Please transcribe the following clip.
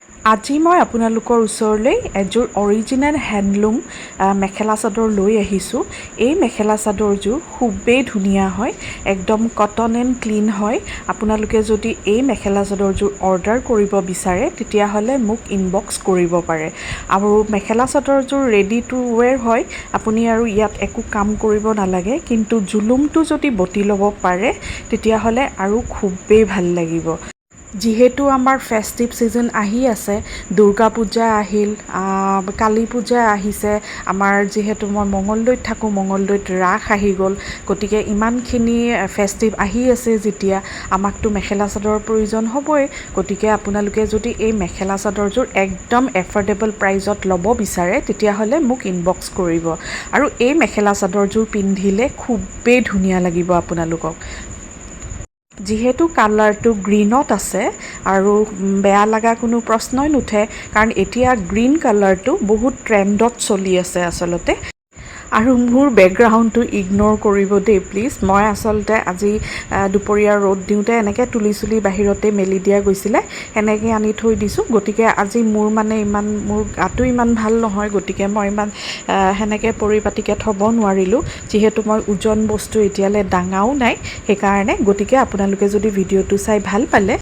আজি মই আপোনালোকৰ ওচৰলৈ এযোৰ অৰিজিনেল হেণ্ডলুম মেখেলা চাদৰ লৈ আহিছোঁ। এই মেখেলা চাদৰযোৰ খুবেই ধুনীয়া হয়, একদম কটন এণ্ড ক্লীন হয়। আপোনালোকে যদি এই মেখেলা চাদৰযোৰ অৰ্ডাৰ কৰিব বিচাৰে তেতিয়াহ'লে মোক ইনবক্স কৰিব পাৰে। আৰু মেখেলা চাদৰযোৰ ৰেডি টু ৱেৰ হয়, আপুনি আৰু ইয়াত একো কাম কৰিব নালাগে, কিন্তু জুলুমটো যদি বটি ল'ব পাৰে তেতিয়াহ'লে আৰু খুবেই ভাল লাগিব। যিহেতু আমাৰ ফেষ্টিভ ছিজন আহি আছে, দুৰ্গা পূজা আহিল, কালী পূজা আহিছে, আমাৰ যিহেতু মই মঙলদৈত থাকোঁ, মঙলদৈত ৰাস আহি গ'ল, গতিকে ইমানখিনি ফেষ্টিভ আহি আছে যেতিয়া আমাকতো মেখেলা চাদৰৰ প্ৰয়োজন হ'বই। গতিকে আপোনালোকে যদি এই মেখেলা চাদৰযোৰ একদম এফৰ্ডেবল প্ৰাইজত ল'ব বিচাৰে তেতিয়াহ'লে মোক ইনবক্স কৰিব। আৰু এই মেখেলা চাদৰযোৰ পিন্ধিলে খুবেই ধুনীয়া লাগিব আপোনালোকক। যিহেতু কালাৰটো গ্ৰীণত আছে আৰু বেয়া লগা কোনো প্ৰশ্নই নুঠে, কাৰণ এতিয়া গ্ৰীণ কালাৰটো বহুত ট্ৰেণ্ডত চলি আছে আচলতে। আৰু মোৰ বেকগ্ৰাউণ্ডটো ইগন'ৰ কৰিব দেই প্লিজ। মই আচলতে আজি দুপৰীয়া ৰ'দ দিওঁতে এনেকৈ তুলি চুলি বাহিৰতে মেলি দিয়া গৈছিলে, সেনেকৈ আনি থৈ দিছোঁ। গতিকে আজি মোৰ গাটো ইমান ভাল নহয়, গতিকে মই ইমান সেনেকৈ পৰিপাটিকৈ থ'ব নোৱাৰিলোঁ। যিহেতু মই ওজন বস্তু এতিয়ালৈ দাঙাও নাই সেইকাৰণে। গতিকে আপোনালোকে যদি ভিডিঅ'টো চাই ভাল পালে